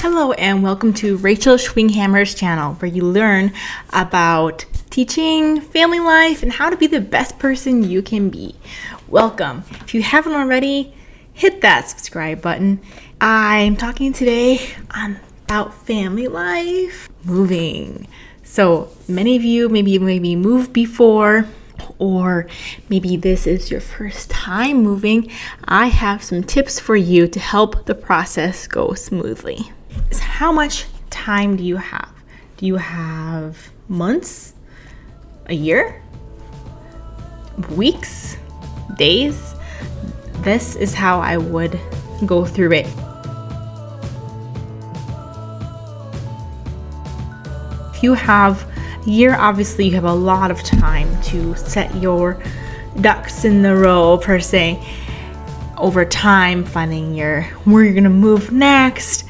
Hello and welcome to Rachel Schwinghammer's channel, where you learn about teaching, family life, and how to be the best person you can be. Welcome. If you haven't already, hit that subscribe button. I'm talking today about family life, moving. So many of you maybe moved before, or maybe this is your first time moving. I have some tips for you to help the process go smoothly. How much time do you have? Do you have months, a year, weeks, days? This is how I would go through it. If you have a year, obviously you have a lot of time to set your ducks in the row, per se. Over time, finding where you're gonna move next,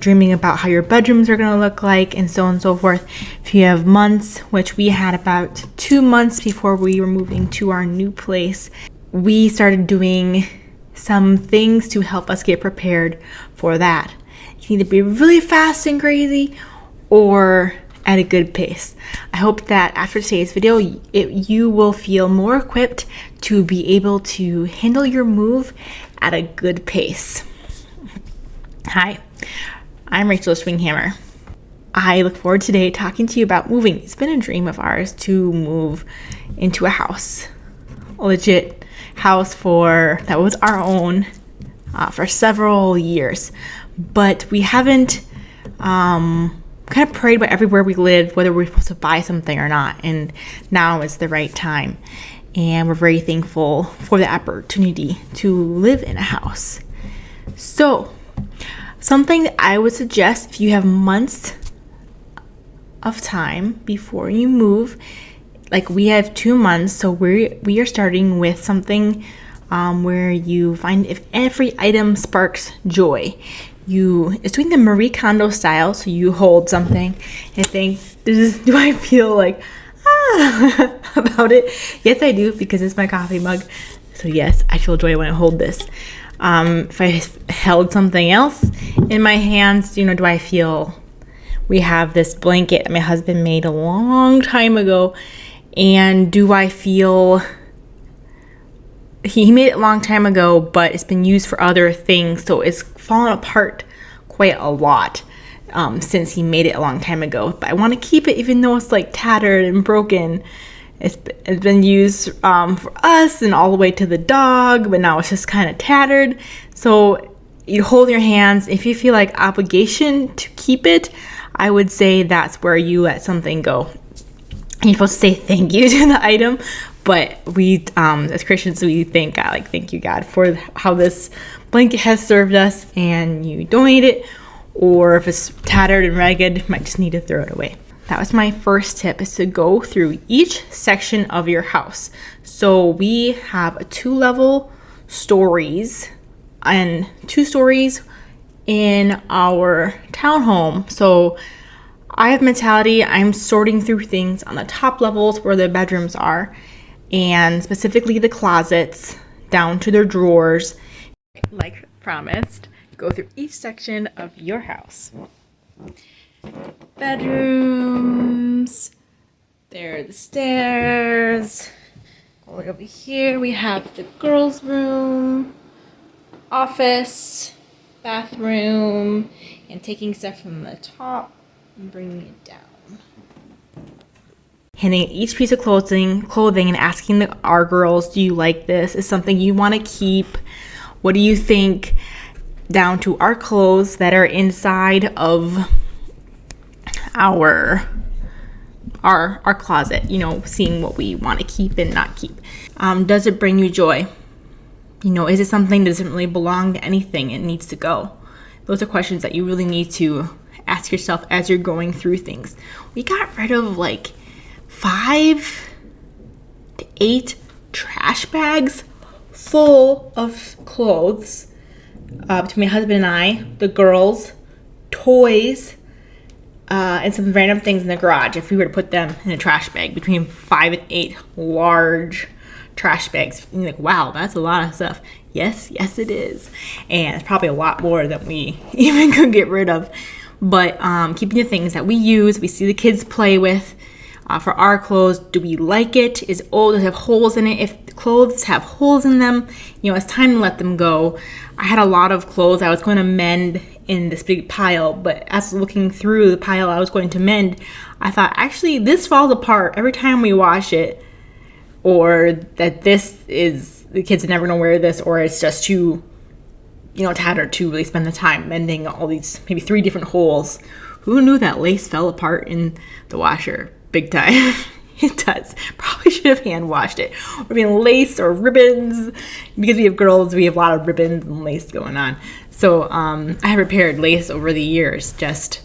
dreaming about how your bedrooms are going to look like, and so on and so forth. If you have months, which we had about 2 months before we were moving to our new place, we started doing some things to help us get prepared for that. You can either be really fast and crazy or at a good pace. I hope that after today's video, you will feel more equipped to be able to handle your move at a good pace. Hi, I'm Rachel Schwinghammer. I look forward today talking to you about moving. It's been a dream of ours to move into a house, a legit house that was our own for several years. But we haven't kind of prayed about everywhere we lived, whether we're supposed to buy something or not. And now is the right time. And we're very thankful for the opportunity to live in a house. So, something that I would suggest if you have months of time before you move, like we have 2 months, so we are starting with something where you find if every item sparks joy. It's doing the Marie Kondo style, so you hold something and think, do I feel like about it? Yes, I do, because it's my coffee mug. So yes, I feel joy when I hold this. If I held something else in my hands, do I feel? We have this blanket that my husband made a long time ago, and do I feel? He made it a long time ago, but it's been used for other things, so it's fallen apart quite a lot since he made it a long time ago. But I want to keep it, even though it's like tattered and broken. It's been used for us and all the way to the dog, but now it's just kind of tattered. So you hold your hands. If you feel like obligation to keep it, I would say that's where you let something go. And you're supposed to say thank you to the item, but we, as Christians, we thank God, like thank you God for how this blanket has served us, and you donate it, or if it's tattered and ragged, you might just need to throw it away. That was my first tip, is to go through each section of your house. So we have 2 level stories and 2 stories in our townhome. So I have mentality, I'm sorting through things on the top levels where the bedrooms are, and specifically the closets down to their drawers. Like promised, go through each section of your house. Bedrooms, there are the stairs. Look over here, we have the girls' room, office, bathroom, and taking stuff from the top and bringing it down. Handing each piece of clothing and asking our girls, do you like this? Is something you want to keep? What do you think? Down to our clothes that are inside of our closet, seeing what we want to keep and not keep. Does it bring you joy? Is it something that doesn't really belong to anything? It needs to go. Those are questions that you really need to ask yourself as you're going through things. We got rid of like 5 to 8 trash bags full of clothes between my husband and I, the girls, toys, and some random things in the garage. If we were to put them in a trash bag, between 5 and 8 large trash bags. And you're like, wow, that's a lot of stuff. Yes, it is. And it's probably a lot more than we even could get rid of. But keeping the things that we use, we see the kids play with. For our clothes, do we like it? Is it old? Does it have holes in it? If clothes have holes in them, it's time to let them go. I had a lot of clothes I was going to mend in this big pile, but as looking through the pile I was going to mend, I thought, actually, this falls apart every time we wash it, or that the kids are never going to wear this, or it's just too, tattered to really spend the time mending all these, maybe 3 different holes. Who knew that lace fell apart in the washer? Big time. It does. Probably should have hand washed it. Lace or ribbons. Because we have girls, we have a lot of ribbons and lace going on. So I have repaired lace over the years, just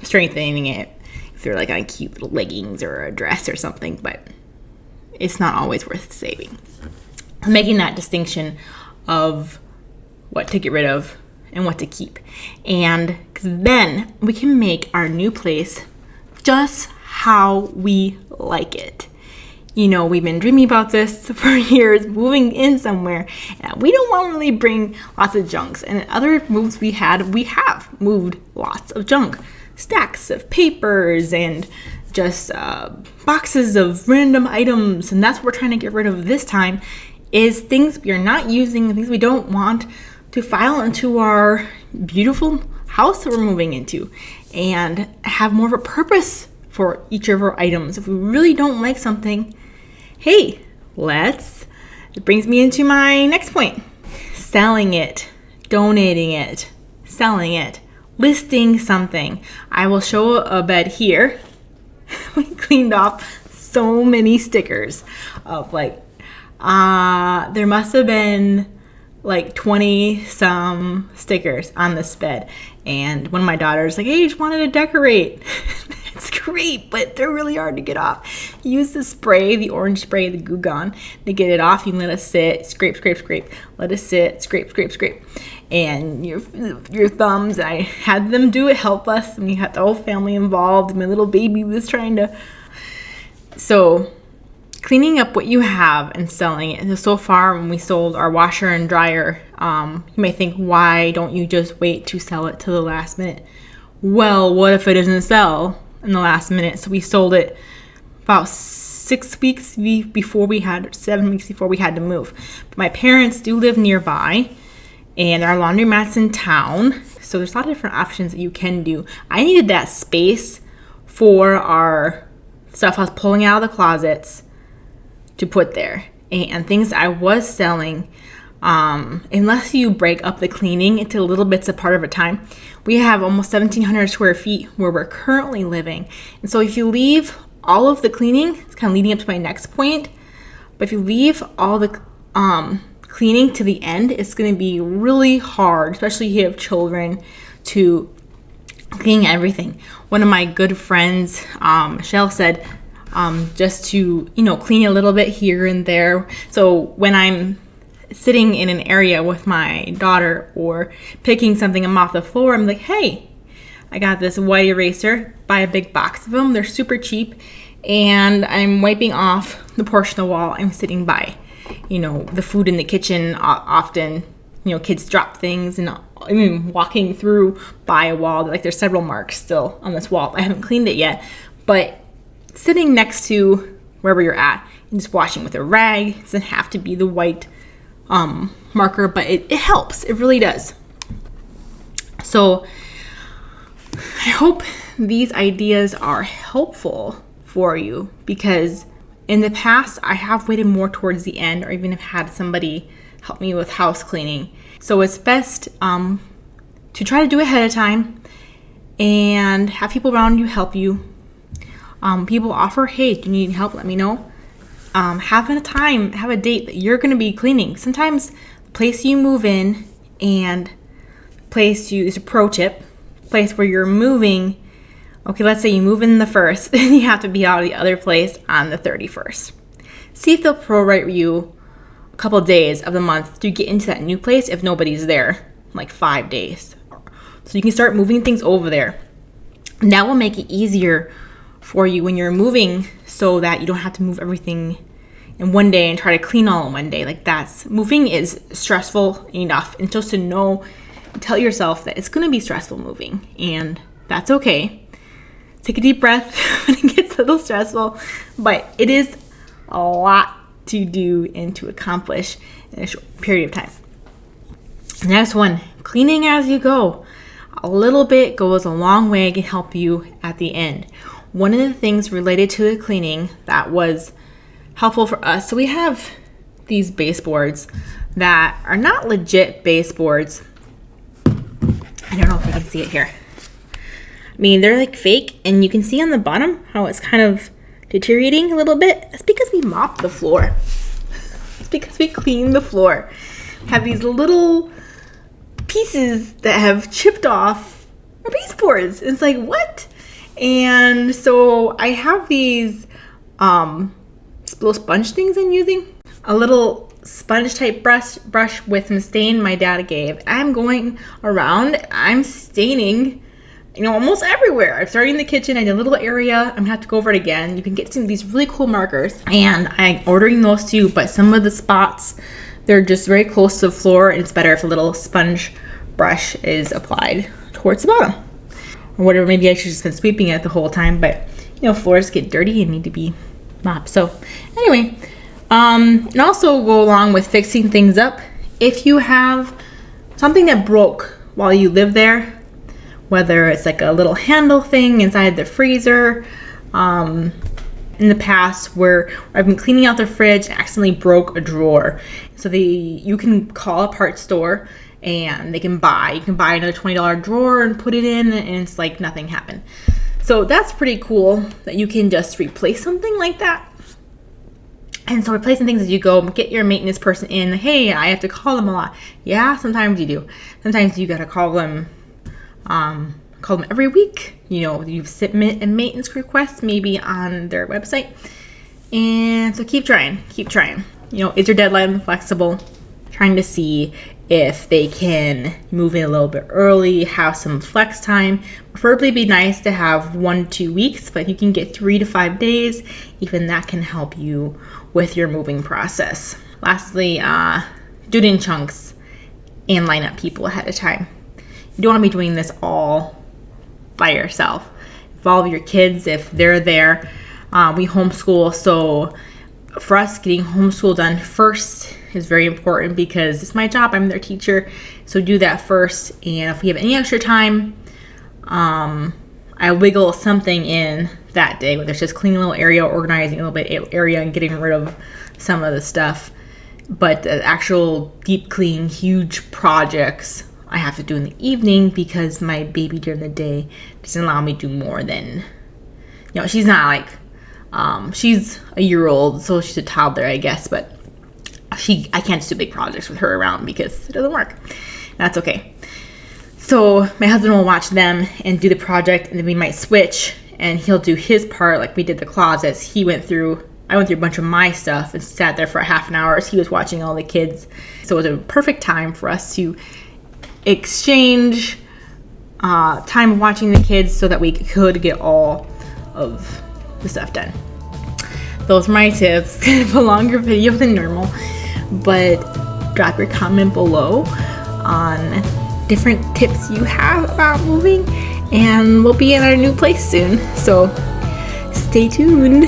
strengthening it if they're like on cute little leggings or a dress or something. But it's not always worth saving. Making that distinction of what to get rid of and what to keep. And because then we can make our new place just how we like it. We've been dreaming about this for years, moving in somewhere, and we don't want to really bring lots of junks. And in other moves we have moved lots of junk. Stacks of papers and just boxes of random items. And that's what we're trying to get rid of this time, is things we are not using, things we don't want to file into our beautiful house that we're moving into, and have more of a purpose for each of our items. If we really don't like something, hey, it brings me into my next point. Selling it, donating it, selling it, listing something. I will show a bed here. We cleaned off so many stickers of there must have been 20 some stickers on this bed. And one of my daughters hey, I just wanted to decorate. It's great, but they're really hard to get off. Use the spray, the orange spray, the Goo Gone, to get it off. You can let it sit, scrape, scrape, scrape. Let it sit, scrape, scrape, scrape. And your thumbs, I had them do it, help us. And we had the whole family involved. My little baby was trying to. So cleaning up what you have and selling it. And so far, when we sold our washer and dryer, you may think, why don't you just wait to sell it to the last minute? Well, what if it doesn't sell in the last minute? So we sold it about 7 weeks before we had to move. But my parents do live nearby, and our laundromat's in town. So there's a lot of different options that you can do. I needed that space for our stuff I was pulling out of the closets to put there. And things I was selling, unless you break up the cleaning into little bits of part of a time. We have almost 1,700 square feet where we're currently living. And so if you leave all of the cleaning, it's kind of leading up to my next point, but if you leave all the cleaning to the end, it's going to be really hard, especially if you have children, to clean everything. One of my good friends, Michelle, said just to, clean a little bit here and there. So when I'm sitting in an area with my daughter or picking something up off the floor, I'm like, hey, I got this white eraser, buy a big box of them. They're super cheap. And I'm wiping off the portion of the wall I'm sitting by. The food in the kitchen, often, kids drop things, and walking through by a wall, there's several marks still on this wall. I haven't cleaned it yet, but sitting next to wherever you're at and just washing with a rag, it doesn't have to be the white marker, but it helps. It really does. So I hope these ideas are helpful for you, because in the past I have waited more towards the end, or even have had somebody help me with house cleaning. So it's best to try to do it ahead of time and have people around you help you. People offer, hey, do you need help? Let me know. Have a date that you're going to be cleaning. Sometimes the place you move in and is a pro tip, place where you're moving. Okay, let's say you move in the 1st and you have to be out of the other place on the 31st. See if they'll prorate you a couple of days of the month to get into that new place if nobody's there, 5 days. So you can start moving things over there. And that will make it easier for you when you're moving, so that you don't have to move everything in one day and try to clean all in one day. Like, moving is stressful enough. And just to tell yourself that it's going to be stressful moving, and that's okay. Take a deep breath when it gets a little stressful, but it is a lot to do and to accomplish in a short period of time. Next one, cleaning as you go. A little bit goes a long way and can help you at the end. One of the things related to the cleaning that was helpful for us, so we have these baseboards that are not legit baseboards. I don't know if you can see it here. I mean, they're like fake, and you can see on the bottom how it's kind of deteriorating a little bit. That's because we mopped the floor. It's because we cleaned the floor. We have these little pieces that have chipped off our baseboards. It's like, what? And so I have these little sponge things I'm using. A little sponge type brush with some stain my dad gave. I'm going around, I'm staining, almost everywhere. I'm starting in the kitchen. I did a little area. I'm gonna have to go over it again. You can get some of these really cool markers, and I'm ordering those too, but some of the spots, they're just very close to the floor, and it's better if a little sponge brush is applied towards the bottom. Or whatever, maybe I should have just been sweeping it the whole time, but floors get dirty and need to be mopped. So anyway, and also go along with fixing things up. If you have something that broke while you live there, whether it's like a little handle thing inside the freezer, in the past where I've been cleaning out the fridge and accidentally broke a drawer. So you can call a parts store and you can buy another $20 drawer and put it in, and it's like nothing happened. So that's pretty cool that you can just replace something like that. And so replacing things as you go, get your maintenance person in. Hey, I have to call them a lot. Yeah, sometimes you do. Sometimes you gotta call them every week. You submit a maintenance request maybe on their website. And so keep trying. Is your deadline flexible? Trying to see if they can move in a little bit early, have some flex time. Preferably be nice to have 1-2 weeks, but if you can get 3 to 5 days, even that can help you with your moving process. Lastly, do it in chunks and line up people ahead of time. You don't want to be doing this all by yourself. Involve your kids if they're there. We homeschool, so for us, getting homeschool done first is very important because it's my job. I'm their teacher, so do that first. And if we have any extra time, I wiggle something in that day, whether it's just cleaning a little area, organizing a little bit area, and getting rid of some of the stuff. But the actual deep clean, huge projects, I have to do in the evening because my baby during the day doesn't allow me to do more than, she's not like, she's a year old, so she's a toddler, I guess, but I can't just do big projects with her around because it doesn't work. That's okay. So my husband will watch them and do the project, and then we might switch, and he'll do his part, like we did the closets. I went through a bunch of my stuff and sat there for a half an hour as he was watching all the kids. So it was a perfect time for us to exchange time watching the kids so that we could get all of the stuff done. Those are my tips. Kind of a longer video than normal, but drop your comment below on different tips you have about moving, and we'll be in our new place soon, so stay tuned.